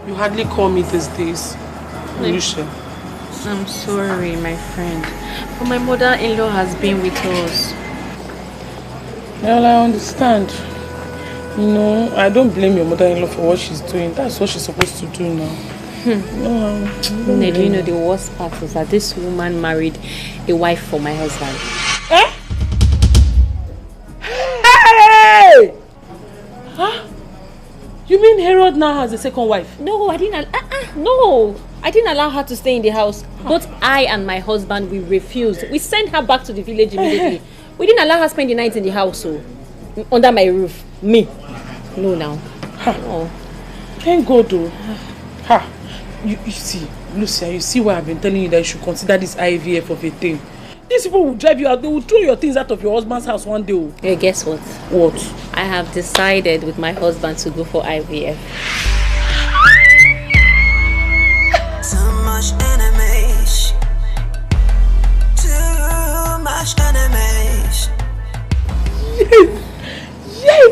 You hardly call me these days. Lucia. I'm sorry, my friend. But my mother-in-law has been with us. Well, I understand. You know, I don't blame your mother-in-law for what she's doing. That's what she's supposed to do now. No, do you know the worst part is that this woman married a wife for my husband. Eh? Hey! Huh? You mean Herod now has a second wife? No, I didn't. No, I didn't allow her to stay in the house. Both I and my husband, we refused. We sent her back to the village immediately. We didn't allow her spend the night in the house, so under my roof. Me. No, now. No. Thank God, though. Ha. You see, Lucia, you see why I've been telling you that you should consider this IVF of a thing. These people will drive you out. They will throw your things out of your husband's house one day. Hey, guess what? What? I have decided with my husband to go for IVF. Too much enemies. Too much enemies. Yes!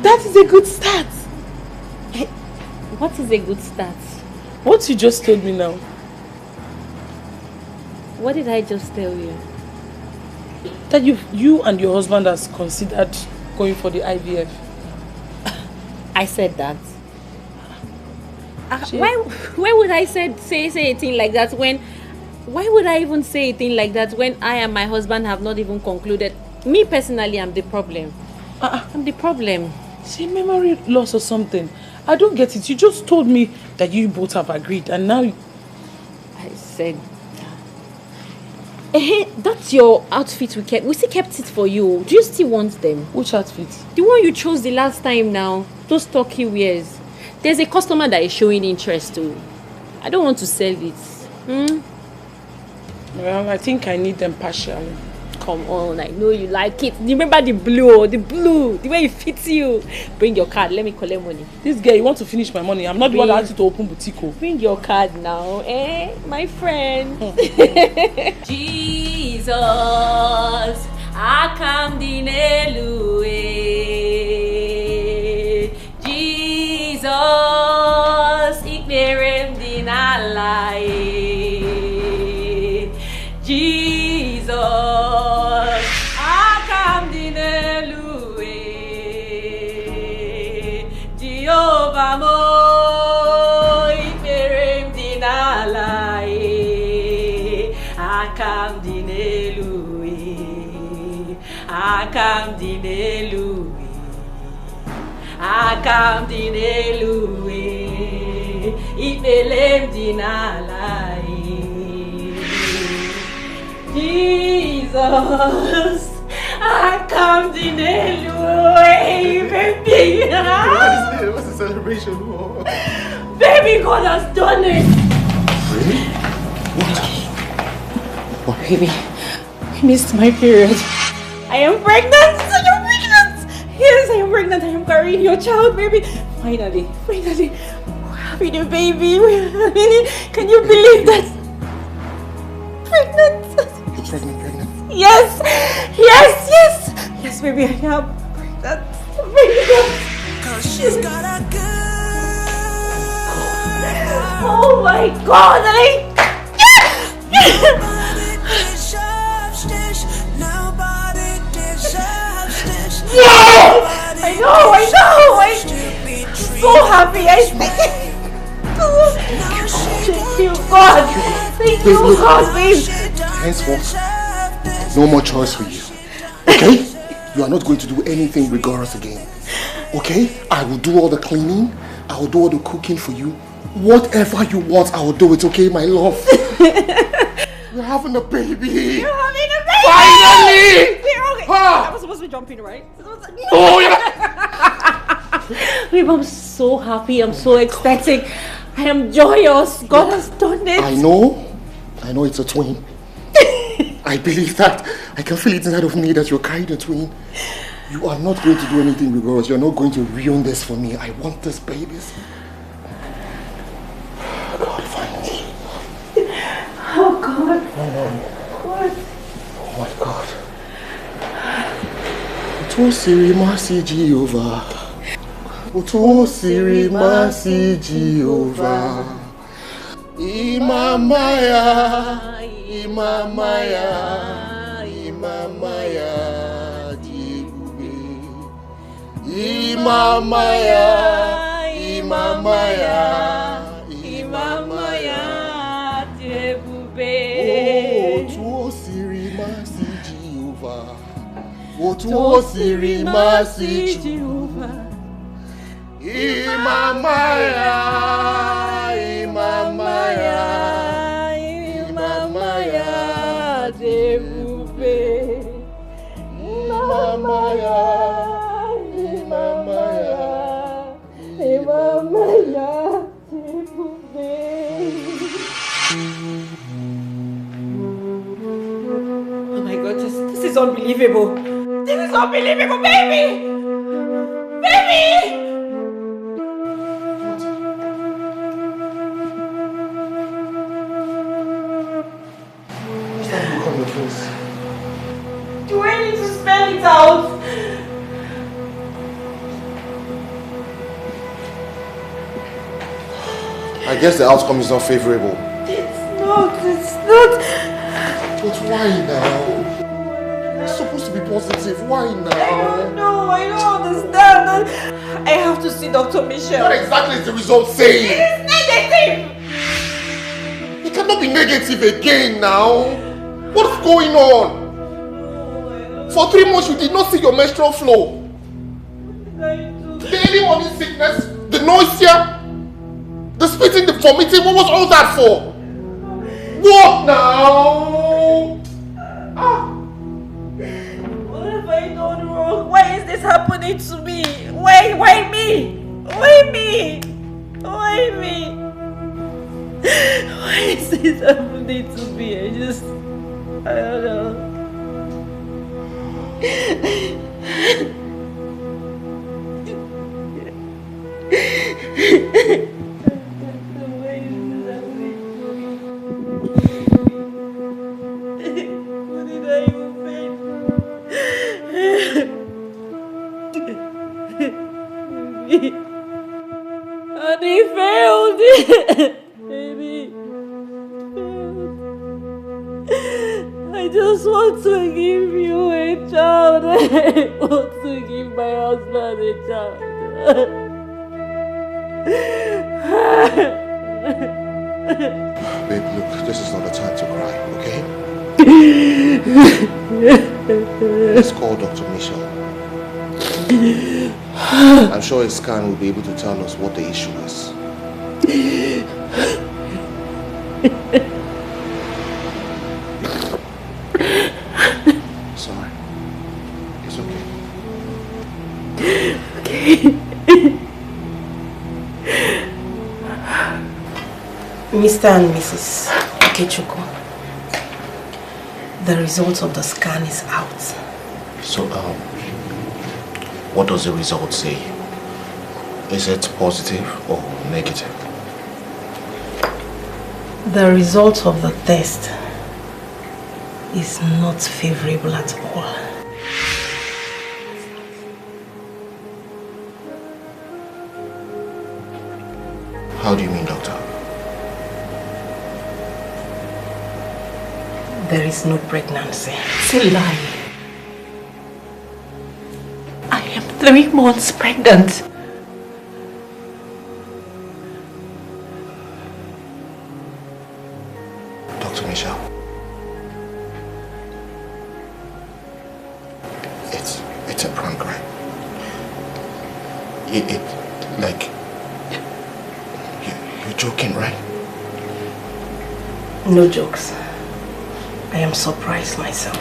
That is a good start. What is a good start? What you just told me now. What did I just tell you? That you and your husband has considered going for the IVF. I said that. Why would I say a thing like that when... Why would I even say a thing like that when I and my husband have not even concluded? Me personally, I'm the problem. I'm the problem. See, memory loss or something. I don't get it. You just told me that you both have agreed and now... I said... that's your outfit we kept. We still kept it for you. Do you still want them? Which outfit? The one you chose the last time now. Those turkey wears. There's a customer that is showing interest too. I don't want to sell it. Well, I think I need them partially. Come on, I know you like it. Remember the blue, the way it fits you. Bring your card, let me collect money. This girl, you want to finish my money. I'm not the one that asked you to open boutique. Bring your card now, my friend. Jesus, I come dinelu. Jesus, iknerem dinalai. Jesus. Akam dinelue, ipelem dinalai. Jesus, akam dinelue, baby. What's the celebration for? Baby, God has done it. Really? What? Baby, I missed my period. I am pregnant. You're pregnant. Yes, I am pregnant. I am carrying your child, baby. Finally. Happy new baby. Can you believe that? Pregnant. You're pregnant? Yes, baby, I am pregnant. Cause she's got a good. Oh my God, I know. I'm so happy. Thank you, God. Thank you, God, please. Henceforth, no more choice for you. Okay? You are not going to do anything rigorous again. Okay? I will do all the cleaning. I will do all the cooking for you. Whatever you want, I will do it. Okay, my love? We're having a baby. You're having a baby. Finally! Okay. Ha! I was supposed to be jumping, right? Oh, yeah. Babe, I'm so happy. I'm so ecstatic. I am joyous. God has done it. I know it's a twin. I believe that. I can feel it inside of me that you're carrying a twin. You are not going to do anything rigorous. You're not going to ruin this for me. I want this babies. God, finally. Oh, God. What? Oh, my God. To Siri Mercy Jehovah. Otu siri masi Jehovah. Imamaya, Imamaya, Imamaya, Jibube. Imamaya, Imamaya, Imamaya, Jibube. Otu siri masi Jehovah. Otu siri masi Jehovah. Imamaya, Imamaya, Imamaya, Jibube. Imamaya, Imamaya, Imamaya, Jibube. Oh my God, this is unbelievable. This is unbelievable, baby! Baby! Do I need to spell it out? I guess the outcome is not favorable. It's not. But why now? It's supposed to be positive. Why now? I don't know, I don't understand. I have to see Dr. Michelle. What exactly is the result saying? It's negative! It cannot be negative again now. What's going on? For 3 months you did not see your menstrual flow. The early morning sickness, the nausea, the spitting, the vomiting, what was all that for? What now? What have I done wrong? Why is this happening to me? Why me? Why me? Why me? Why is this happening to me? I don't know. What did I even fail? And he failed. Baby. I just want to give you a child. I want to give my husband a child. Babe, look, this is not the time to cry, okay? Let's call Dr. Michelle. I'm sure a scan will be able to tell us what the issue is. Sorry. It's okay. Okay. Mr. and Mrs. Ikechukwu, the result of the scan is out. So, what does the result say? Is it positive or negative? The result of the test is not favorable at all. How do you mean, doctor? There is no pregnancy. It's a lie. I am 3 months pregnant. Dr. Michelle. It's a prank, right? You're joking, right? No jokes. I am surprised myself.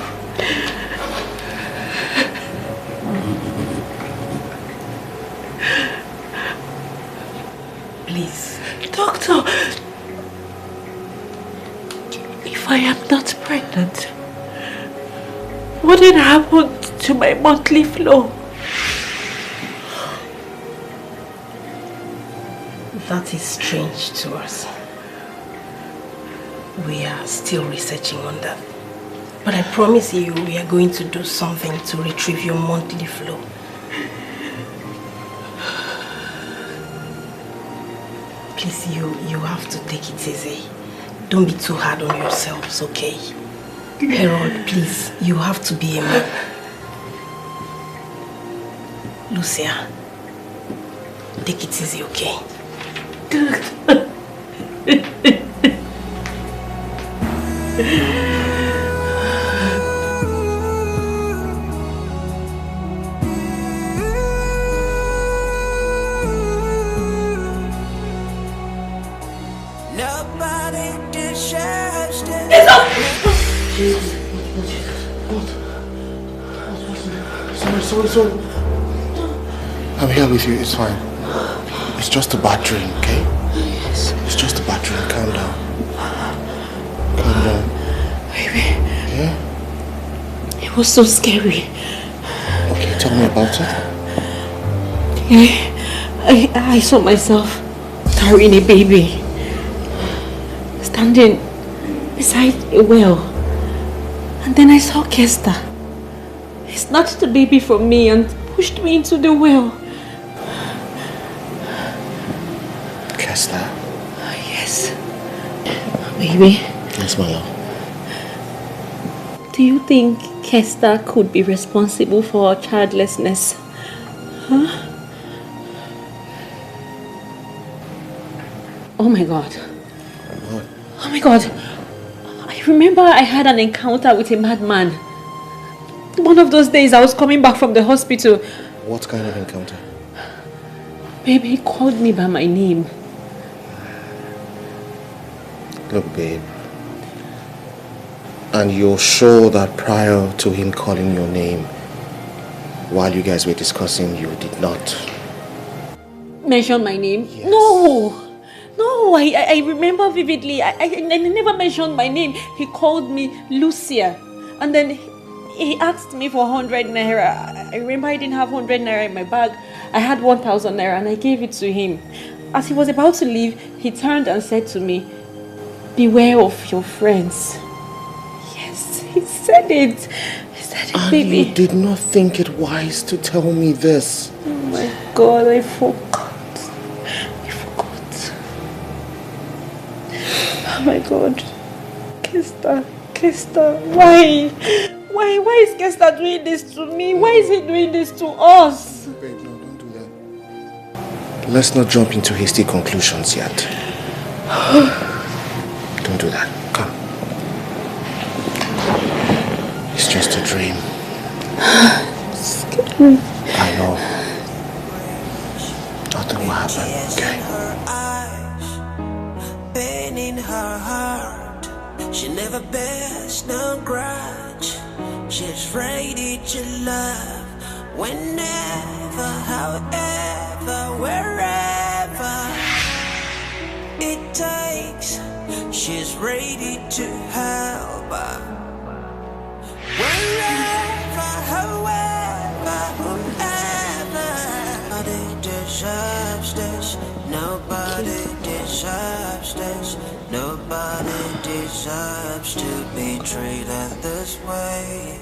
Please. Doctor, if I am not pregnant, what did happen to my monthly flow? That is strange to us. We are still researching on that. But I promise you, we are going to do something to retrieve your monthly flow. Please, you have to take it easy. Don't be too hard on yourselves, okay? Harold, please, you have to be a man. Lucia, take it easy, okay? Nobody deserves this. What? Sorry. I'm here with you, it's fine. It's just a bad dream, okay? Yes. It's just a bad dream, calm down. Calm down. Baby. Yeah? It was so scary. Okay, tell me about it. I saw myself carrying a baby. Standing beside a well. And then I saw Kester. He snatched the baby from me and pushed me into the well. Kester? Yes. Baby. Yes, my love. Do you think Kester could be responsible for our childlessness? Huh? Oh my God. What? Oh my God. I remember I had an encounter with a madman. One of those days I was coming back from the hospital. What kind of encounter? Baby, he called me by my name. Look, babe. And you're sure that prior to him calling your name, while you guys were discussing, you did not Mention my name? Yes. No, I remember vividly. I never mentioned my name. He called me Lucia. And then he asked me for 100 naira. I remember I didn't have 100 naira in my bag. I had 1,000 naira and I gave it to him. As he was about to leave, he turned and said to me, "Beware of your friends." Yes, he said it. He said it, And baby. you did not think it wise to tell me this. Oh my God, I forgot. Oh my God. Kester, why? Why is Kester doing this to me? Why is he doing this to us? Babe, no, don't do that. Let's not jump into hasty conclusions yet. Don't do that. Come. It's just a dream. Scary. I know. Nothing will happen, okay? Pain in her heart. She never bears no grudge. She's ready to love whenever, however, wherever it takes. She's ready to help. Wherever, however, whoever. Nobody deserves this. Nobody deserves this. Nobody deserves to be treated this way.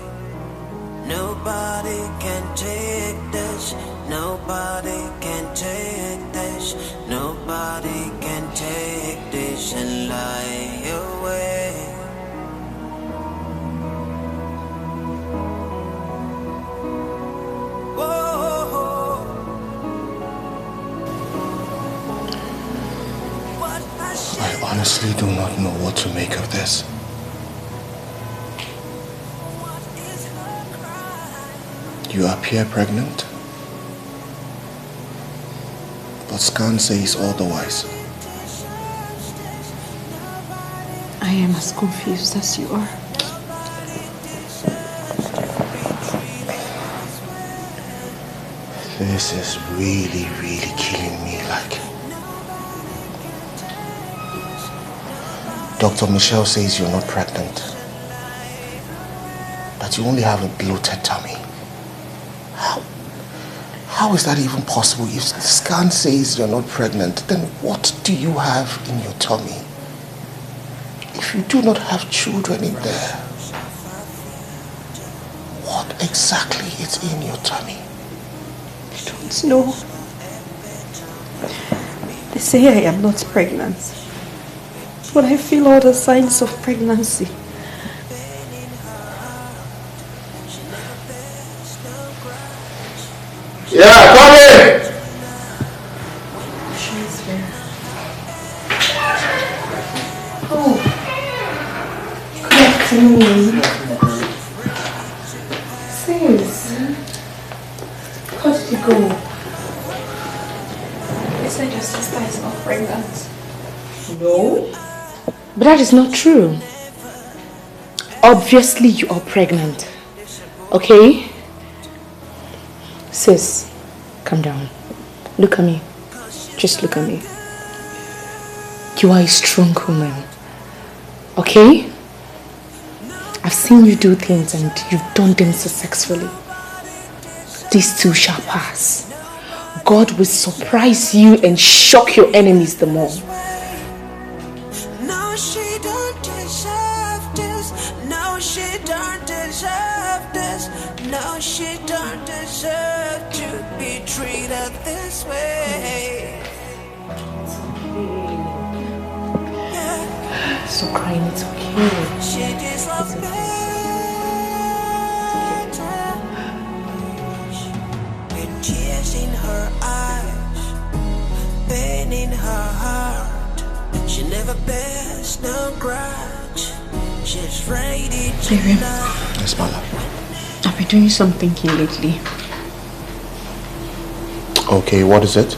Nobody can take this. Nobody can take this. Nobody can take this and lie away. Whoa. I honestly do not know what to make of this. You appear pregnant, but scan says otherwise. I am as confused as you are. This is really killing me. Like, Dr. Michelle says you're not pregnant, that you only have a bloated tummy. How is that even possible? If the scan says you're not pregnant, then what do you have in your tummy? If you do not have children in there, what exactly is in your tummy? I don't know. The say I am not pregnant, but I feel all the signs of pregnancy. Yeah, come in! She's there. Oh, good afternoon. Sis, how did you go? They said your sister is not pregnant. No, but that is not true. Obviously you are pregnant, okay? Sis, calm down. Look at me. Just look at me. You are a strong woman, okay? I've seen you do things and you've done them successfully. These too shall pass. God will surprise you and shock your enemies the more. No, she don't deserve this. No, she don't deserve this. No, she don't deserve to be treated this way. So crying, it's okay. She deserves better. With tears in her eyes, pain in her heart. She never bears no grudge. She's ready to love. Yes, my love. I've been doing some thinking lately. Okay, what is it?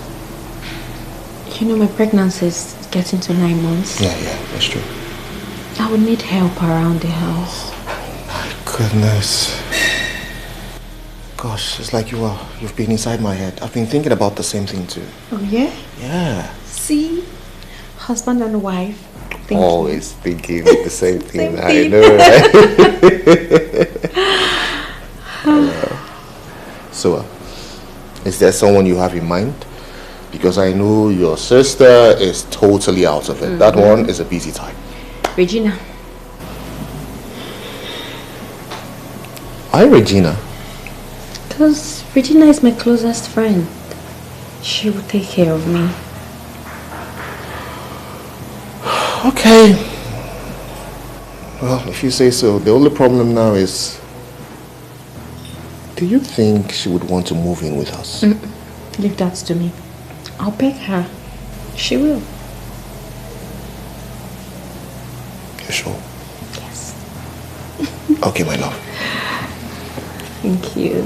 You know, my pregnancy is getting to 9 months. Yeah, that's true. I would need help around the house. My goodness. Gosh, it's like you've been inside my head. I've been thinking about the same thing too. Oh, yeah? Yeah. See? Husband and wife. Always thinking the same thing. Same I thing. know, right? So, is there someone you have in mind? Because I know your sister is totally out of it. That one is a busy time. Regina. Hi, Regina. Because Regina is my closest friend. She will take care of me. Okay. Well, if you say so. The only problem now is, do you think she would want to move in with us? Leave that to me. I'll beg her. She will. You sure? Yes. Okay, my love. Thank you.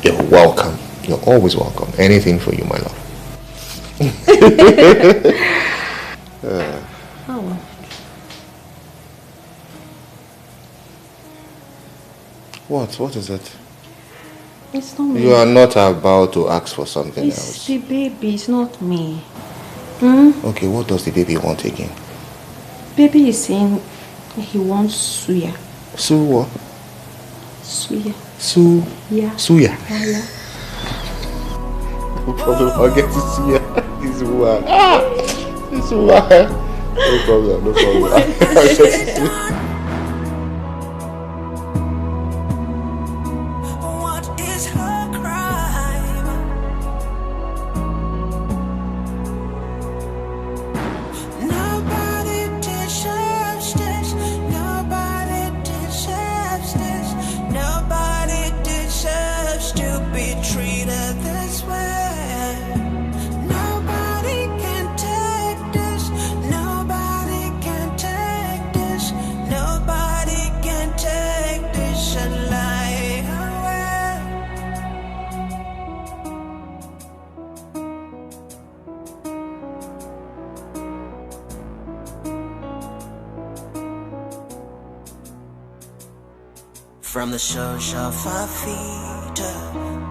You're welcome. You're always welcome. Anything for you, my love. Oh. What is it? It's not me. You are not about to ask for something It's else. the baby. It's not me. Okay, what does the baby want again? Baby is saying he wants suya. Su what? Suya. Su. Yeah. Suya. Yeah. No problem. I'll get to Suya. It's what? It's what? No problem. I'll get to Suya. What is her crime? Nobody deserves this. Nobody deserves this. Nobody deserves to be treated this way. Nobody can take this. Nobody can take this. Nobody can take this and lie away. From the soles of her feet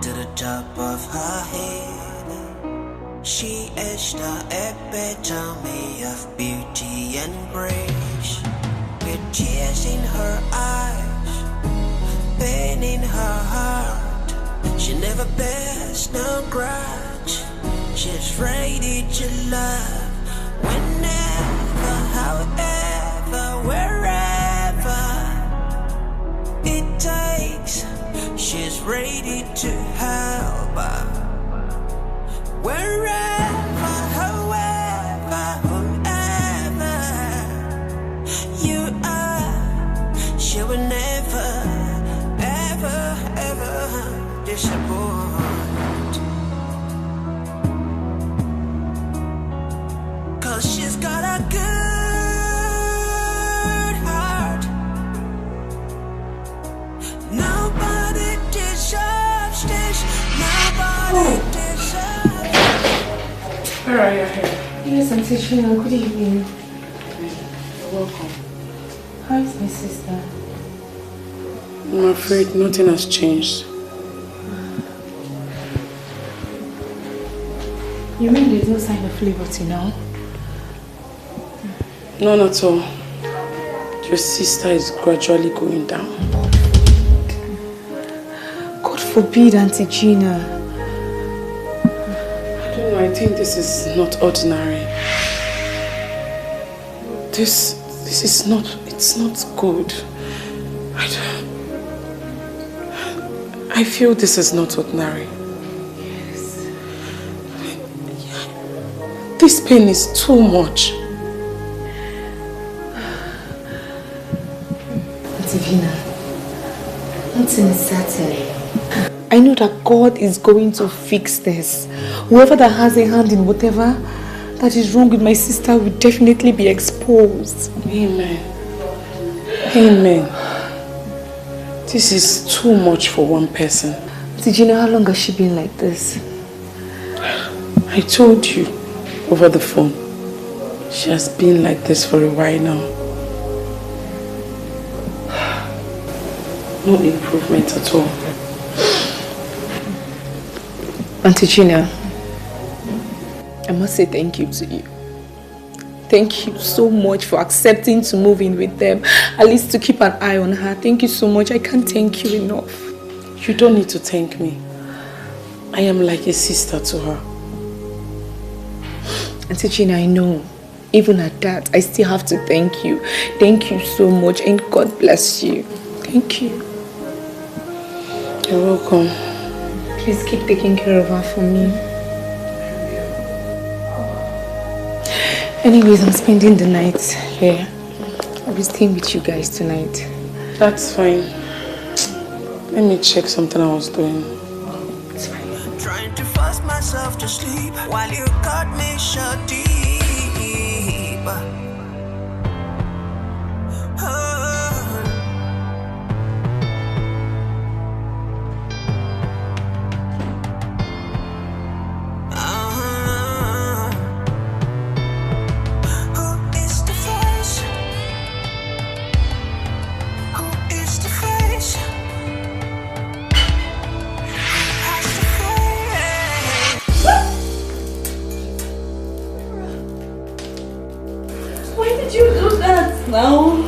to the top of her head, she is the epitome of beauty and grace. With tears in her eyes, pain in her heart, she never bears no grudge. She's ready to love whenever, however, wherever it takes. She's ready to help wherever, however. Alright, you're here. Yes, Auntie Gina. Good evening. You're welcome. How is my sister? I'm afraid nothing has changed. You mean there's no sign of flavor till now? None at all. Your sister is gradually going down. God forbid, Auntie Gina. I don't know, I think this is not ordinary. This is not, it's not good. I feel this is not ordinary. Yes. This pain is too much. Auntie Gina, nothing is certain. I know that God is going to fix this. Whoever that has a hand in whatever that is wrong with my sister will definitely be exposed. Amen. Amen. This is too much for one person. Did you know how long has she been like this? I told you over the phone. She has been like this for a while now. No improvement at all. Auntie Gina, I must say thank you to you. Thank you so much for accepting to move in with them, at least to keep an eye on her. Thank you so much. I can't thank you enough. You don't need to thank me. I am like a sister to her. Auntie Gina, I know. Even at that, I still have to thank you. Thank you so much, and God bless you. Thank you. You're welcome. Please keep taking care of her for me. Anyways, I'm spending the night here. I'll be staying with you guys tonight. That's fine. Let me check something I was doing. It's fine. Trying to force myself to sleep while you got me shut deep. Now.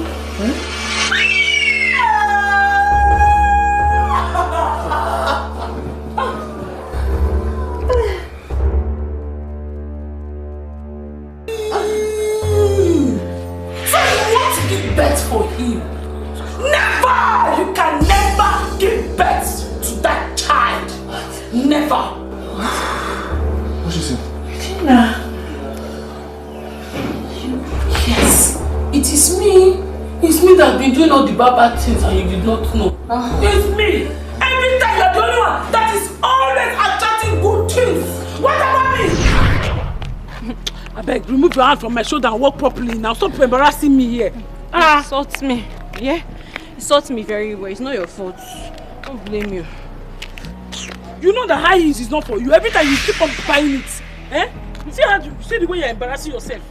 Doing all the bad things and you did not know. It's me. Every time you're the only one that is always attracting good things. What about me? I beg, remove your hand from my shoulder and walk properly now. Stop embarrassing me here. Insult me. Yeah? Insult me very well. It's not your fault. Don't blame you. You know the high heels is not for you. Every time you keep on buying it. Eh? See the way you're embarrassing yourself.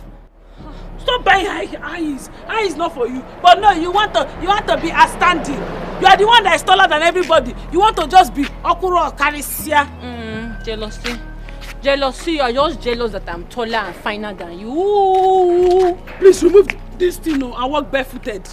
Stop buying high heels. High is not for you. But no, you want to be outstanding. You are the one that is taller than everybody. You want to just be Okuro or Karisia. Jealousy. Jealousy. You are just jealous that I'm taller and finer than you. Please remove this thing and walk barefooted.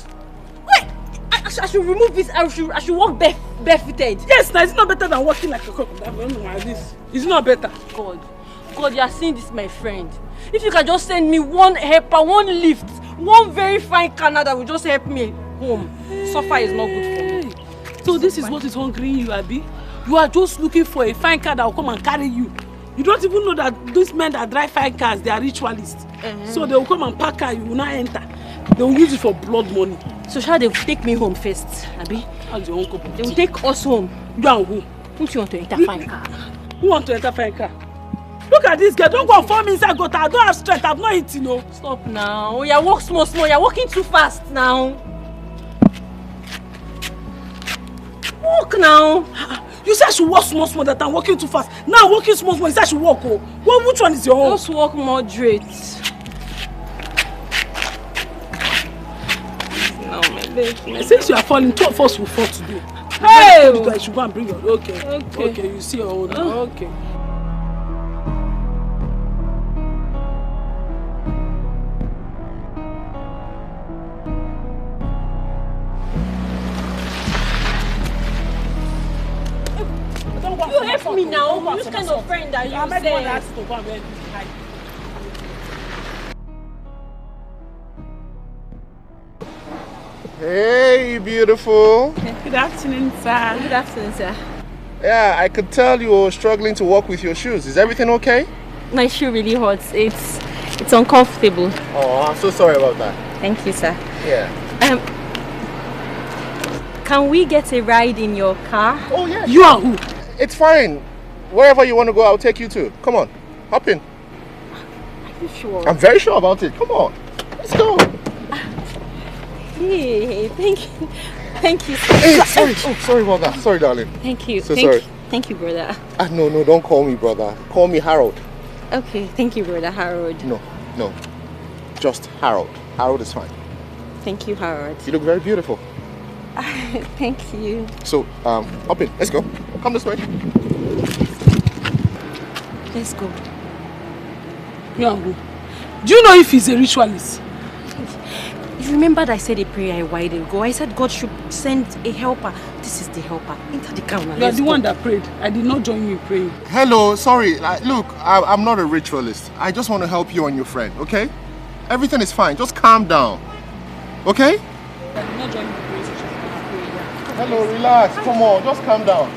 Wait! I should remove this. I should walk barefooted. Yes, now it's not better than walking like a crocodile like this. It's not better. God, you are seeing this, my friend. If you can just send me one helper, one lift, one very fine canal that will just help me home. Suffer is not good for me. So this is what is hungering you, Abi? You are just looking for a fine car that will come and carry you. You don't even know that these men that drive fine cars, they are ritualists. So they will come and pack car, you will not enter. They will use it for blood money. So shall they take me home first, Abi? How's your uncle? They will take us home. You and who? Who want to enter fine car? Who want to enter fine car? Look at this girl, don't go and fall me inside gutter. I don't have strength, I've not eaten, no. Stop now. You walk small, you're walking too fast now. Walk now. You said I should walk small that I'm walking too fast. Now I'm walking small. You said I should walk. Oh. Well, which one is your own? Just walk moderate. No, my baby. Since you are falling, two of us will fall today. Hey! I should go and bring your... Okay, you see your own. Okay. You help me now. Which kind of friend are you? I'm not the one that asked to go and wear this high. Hey, beautiful. Good afternoon, sir. Good afternoon, sir. Yeah, I could tell you were struggling to walk with your shoes. Is everything okay? My shoe really hurts. It's uncomfortable. Oh, I'm so sorry about that. Thank you, sir. Yeah. Can we get a ride in your car? Oh, yeah. You are who? It's fine. Wherever you want to go, I'll take you to. Come on, hop in. Are you sure? I'm very sure about it. Come on, let's go. Hey, thank you. Thank you. Hey, sorry. Oh, sorry about that. Sorry, darling. Thank you. Sorry. Thank you, brother. No, don't call me brother. Call me Harold. Okay, thank you, brother Harold. No. Just Harold. Harold is fine. Thank you, Harold. You look very beautiful. Thank you. So, hop in. Let's go. Come this way. Let's go. Yangu, do you know if he's a ritualist? You remembered I said a prayer a while ago. I said God should send a helper. This is the helper. Enter the car now. You are the one that prayed. I did not join you in praying. Hello, sorry. Look, I'm not a ritualist. I just want to help you and your friend, okay? Everything is fine. Just calm down. Okay? I did not join you in prayer session. Hello, relax. Come on, just calm down.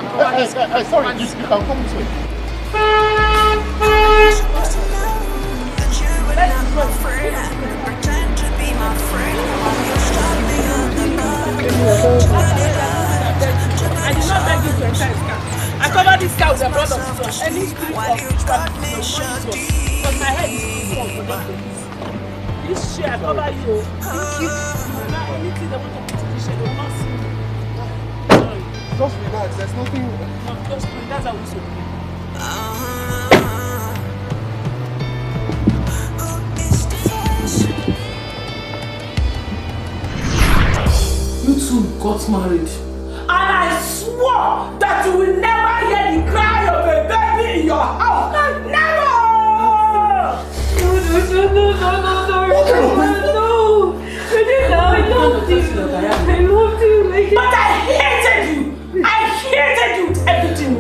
Sorry, you can come this way. I did not beg you to enter his car. I covered this car with the blood of Jesus. Any spirit of ritual because my head is too strong for them to use. This shit, I cover you. Thank you. Now anything they want to put in this shit, they will not see me. Sorry. Just relax, there's nothing. No, just pray. That's how we should pray. You two got married. And I swore that you will never hear the cry of a baby in your house. Never! No. I loved you. But I hated you. I hated you with everything.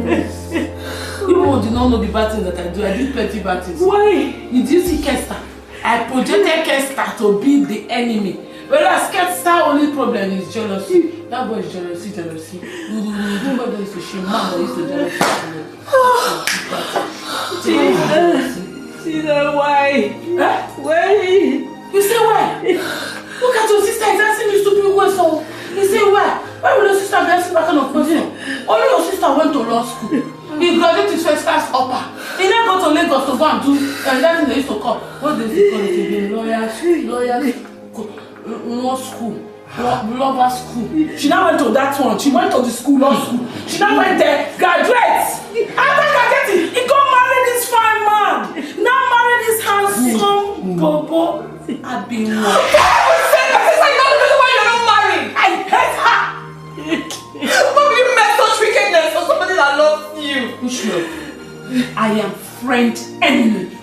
You did not know the bad things that I do. I did plenty bad things. Why? Did you see Kesta? I projected Kesta to be the enemy. Whereas Kesta's only problem is jealousy. That boy is jealousy. Nobody used to shame man that used to jealousy. Jesus, why? Huh? Why? You say why? Look at your sister, he's asking you stupid questions. You say why? Why would your sister be asking that kind of question? Only your sister went to law school. He graduated his first class upper. He then go to Lagos to go and do that thing they used to call. What does he call it again? Lawyers, law school. Lover school. She now went to that one. She went to the school, law school. She now went there, graduates. After graduating, he got married this fine man. Now married this handsome bobo. I've been one. This is not the reason why you're not married. I hate her. Why would you make such wickedness for somebody that loves you? Which love? I am friend enemy.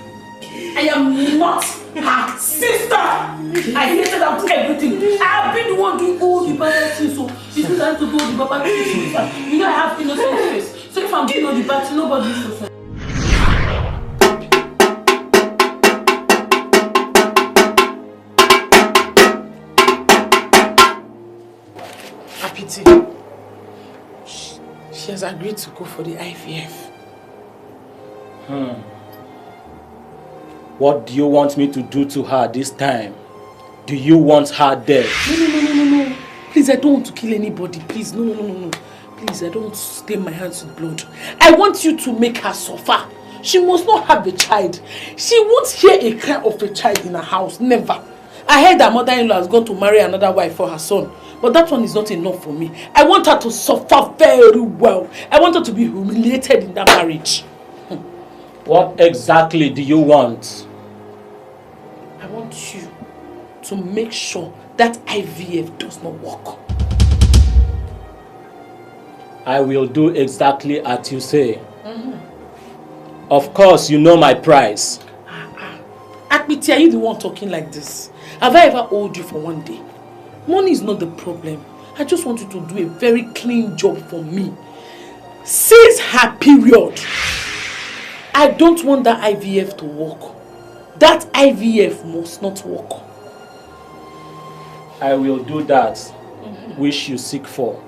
I am not her sister. I hated her with everything. I have been the one doing all the bad things, so she's still trying to do all the bad things. You know I have innocent face. So if I'm doing all the bad things, nobody is innocent. A pity. She has agreed to go for the IVF. What do you want me to do to her this time? Do you want her dead? No. Please, I don't want to kill anybody. Please, no. Please, I don't want to stain my hands with blood. I want you to make her suffer. She must not have a child. She won't hear a cry of a child in her house. Never. I heard that mother-in-law has gone to marry another wife for her son. But that one is not enough for me. I want her to suffer very well. I want her to be humiliated in that marriage. What exactly do you want? I want you to make sure that IVF does not work. I will do exactly as you say. Of course, you know my price. Akpiti, are you the one talking like this? Have I ever owed you for one day? Money is not the problem. I just want you to do a very clean job for me. Since her period, I don't want that IVF to work. That IVF must not work. I will do that which you seek for.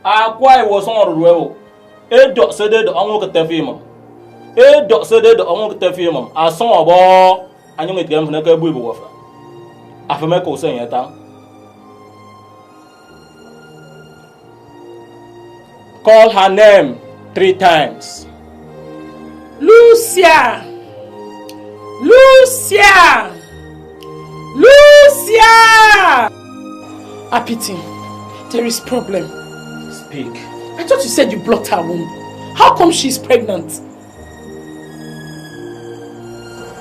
Akwa was on row. Edochie de Amuka-Bird. Edochie de Amuka-Bird. I saw a ball and you make them for the Bubu. Afameko saying it. Call her name 3 times. Lucia! Lucia! Lucia! Apiti, there is problem. Speak. I thought you said you blocked her womb. How come she's pregnant?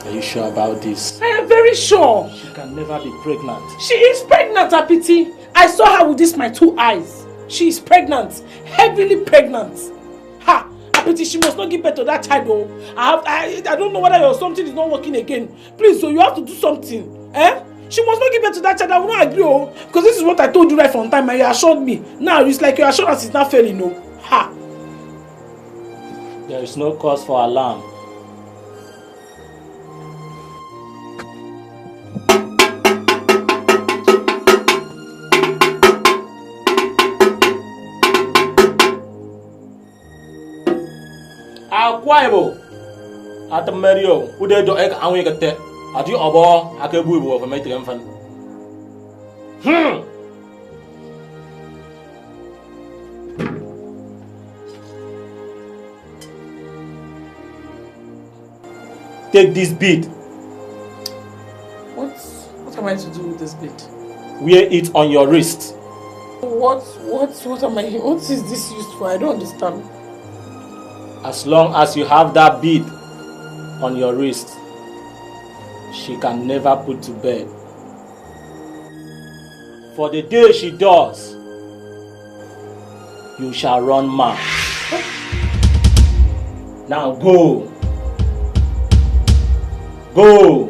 Are you sure about this? I am very sure. She can never be pregnant. She is pregnant, Apiti. I saw her with this my 2 eyes. She is pregnant. Heavily pregnant. Ha! Apiti, she must not give birth to that child. Oh. I don't know whether your something is not working again. Please, so you have to do something. Eh? She must not give birth to that child. I will not agree, oh. Because this is what I told you right from time and you assured me. Now it's like your assurance is not failing, no. Ha! There is no cause for alarm. Akwaibo at the Mario, who did do egg and we get there. At you abo, I can boo of a mate infant. Take this bead. What am I to do with this bead? Wear it on your wrist. What is this used for? I don't understand. As long as you have that bead on your wrist, she can never put to bed. For the day she does, you shall run mad. Now go. Go.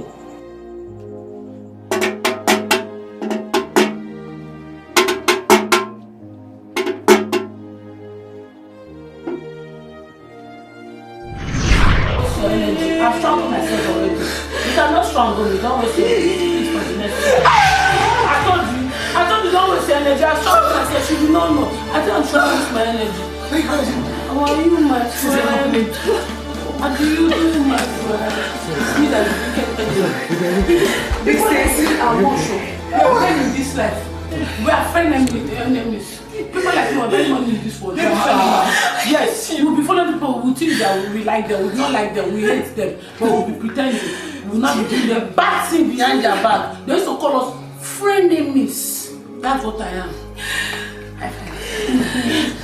I've strong myself already. You cannot strong me. Don't waste your energy for the next time. I told you don't waste your energy. I've strong myself. You do not know. I think I'm trying to waste my energy. How are you, my friend? How do you do, my friend? It's me that you can't tell you. This is our motion. We are friends in this life. We are friends with enemies. People like you are very money in this world. Yes, we will be following people who think that we like them, we don't like them, we hate them, but we will be pretending. We will not be doing the bad thing behind their back. They used to call us frenemies. That's what I am.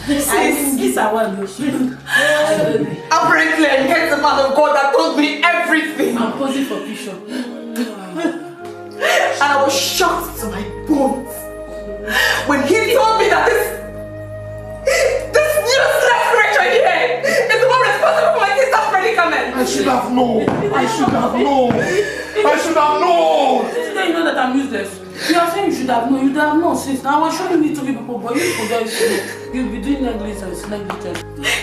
This are what apparently, I met the man of God that told me everything. I'm posing for picture. And I was shocked to my bones when he told me that this useless creature here is the one responsible for my sister's predicament. I should have known. I should have known. I should have known. Today you know that I'm useless. You are saying you should have known. You should have known since. Now I was showing you to people, but you forget it. You'll be doing negligence.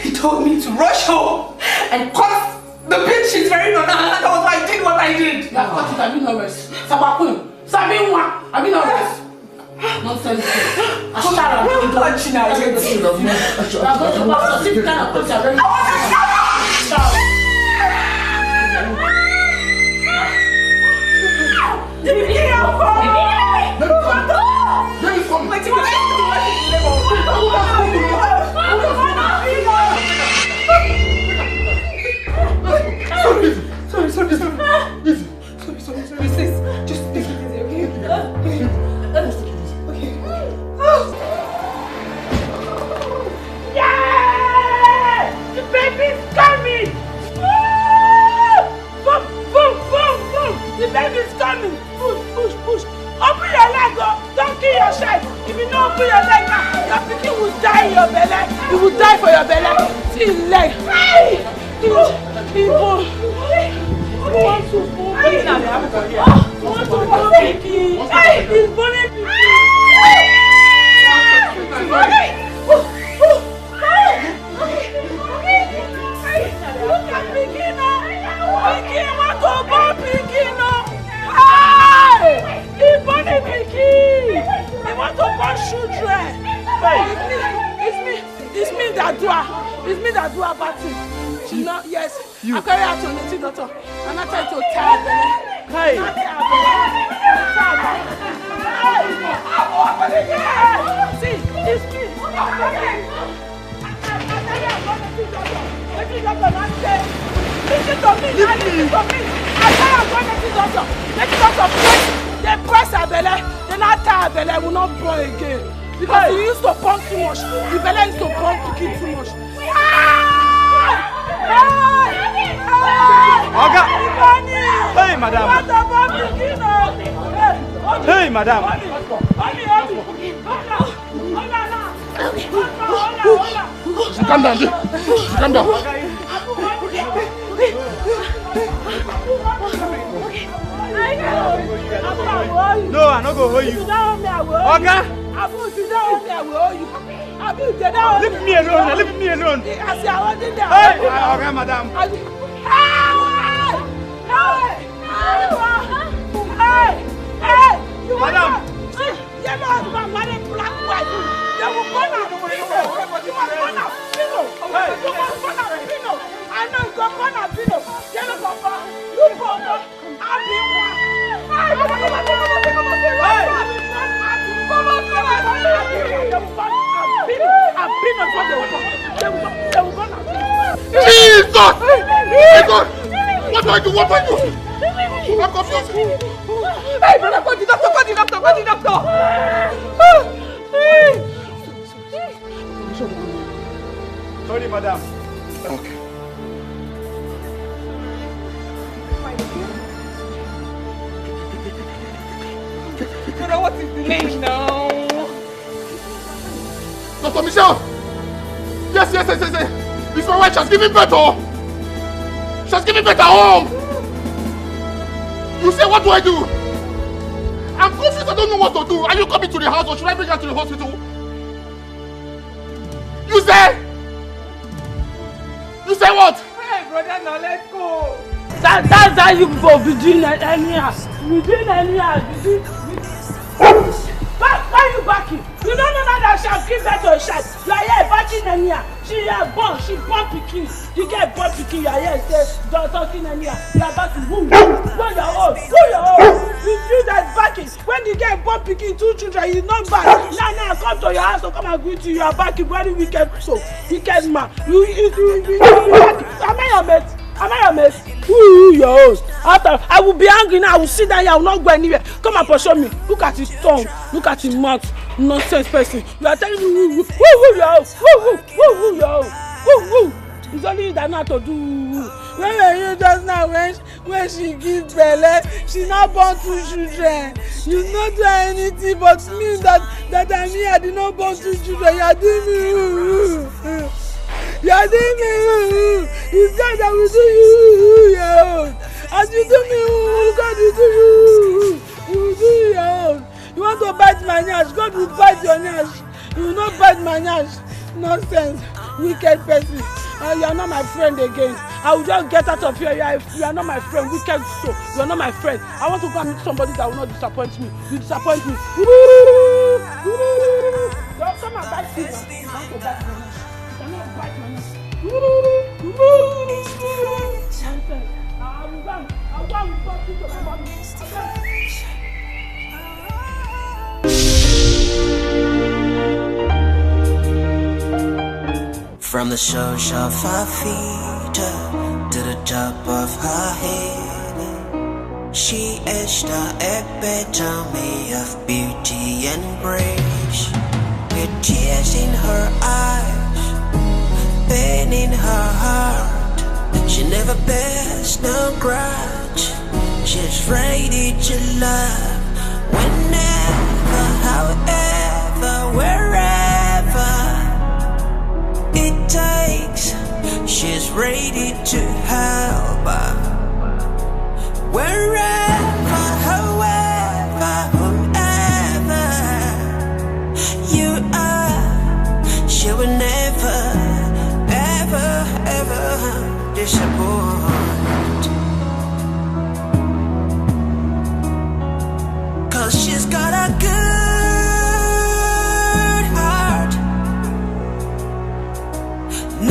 He told me to rush home and cut the bed she's wearing on her, and that was why I did what I did. You have cut it. I've been nervous. Sabakun. Sabinwa. I've been nervous. Nonsense. I'm touching her. going to pastor. See the kind of clothes you're wearing. open your leg now. Your pikin will die in your belly. He will die for your belly. See his leg. He wants to born pikin. He's born pikin. Look at pikin now. Pikin want to born pikin now. He born a pikin. He want to born children. It's me that do her. It's me that do her party. She not, yes. I carry her to the doctor. I'm not trying to tie her. Hey. See, it's me. Listen to me. I tell her going to the doctor. Let the doctor press. They press her belly. They not tie her belly. Will not born again. Because he used to pump too much. The belly used to pump pikin too much. Oga! Hey, madam! Hey, madam! Calm down, calm down. No, I no go hold you. Oga! Leave me alone, leave me alone. Hey, Oga, madam. Madam. Jesus! What do I do? What do I do? I'm confused. Hey, brother, go to the doctor, go to the doctor, go to the doctor. Sorry, madam. Okay. Brother, what is the name now? Dr. Michelle! Yes. It's my wife, she's giving birth home. She's giving birth at home. You say, what do I do? I'm confused, I don't know what to do. Are you coming to the house or should I bring her to the hospital? You say what? Hey, brother, now let's go. That's how you go between anyhow. Why are you backing? You don't know that shall give birth to a child. You are here backing anyhow. She born pikin. You get born pikin, you are here say talking anyhow. You are backing. Who your own? You that backing. When you get born pikin, 2 children, you not back. Now come to your house to come and greet you. You are backing very wicked man. You am I your mate? Who your host? After I will be angry now. I will sit down here. I will not go anywhere. Come and pursue me. Look at his tongue. Look at his mouth. Nonsense person. You are telling me who your host? Who your host? It's only you that know how to do. When you just now when she gives belly, she not born 2 children. You not do anything but me that I'm here. I did not born 2 children. You are doing me. You are doing me. You said I will do you. As you do me, God will do you. You will do your own. You want to bite my nyash, God will bite your nyash. You will not bite my nyash. Nonsense, wicked person. You are not my friend again. I will just get out of here. You are not my friend, wicked soul. You are not my friend. I want to go and meet somebody that will not disappoint me. You disappoint me. Don't come and bite me. I want to bite my nyash. You cannot bite my nyash. Nonsense. I'll go and report you to my mommy. From the soles of her feet to the top of her head, she is the epitome of beauty and grace. With tears in her eyes, pain in her heart, she never bears no grudge. She's ready to love whenever, however, wherever. need to help her. Wherever, however, whomever you are, she will never, ever, ever disappoint. 'Cause she's got a good heart.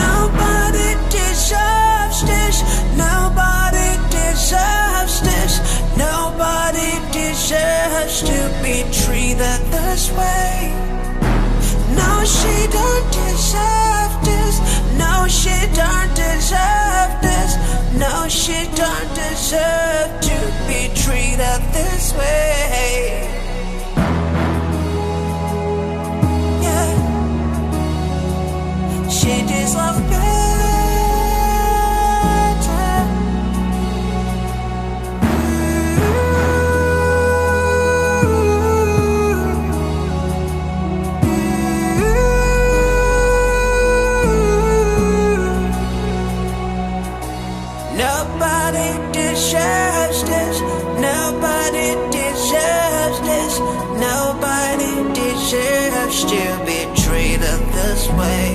Nobody deserves this. Nobody deserves this. Nobody deserves to be treated this way. No, she don't deserve this. No, she don't deserve this. No, she don't deserve to be treated this way. Yeah, she deserves better. Nobody deserves this. Nobody deserves this. Nobody deserves to be treated this way.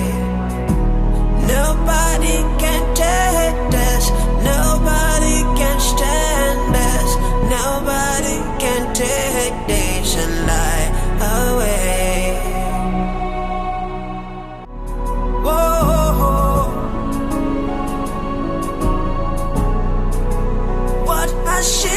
Nobody can take this. Nobody can stand this. Nobody can take this and lie away. Whoa. What has she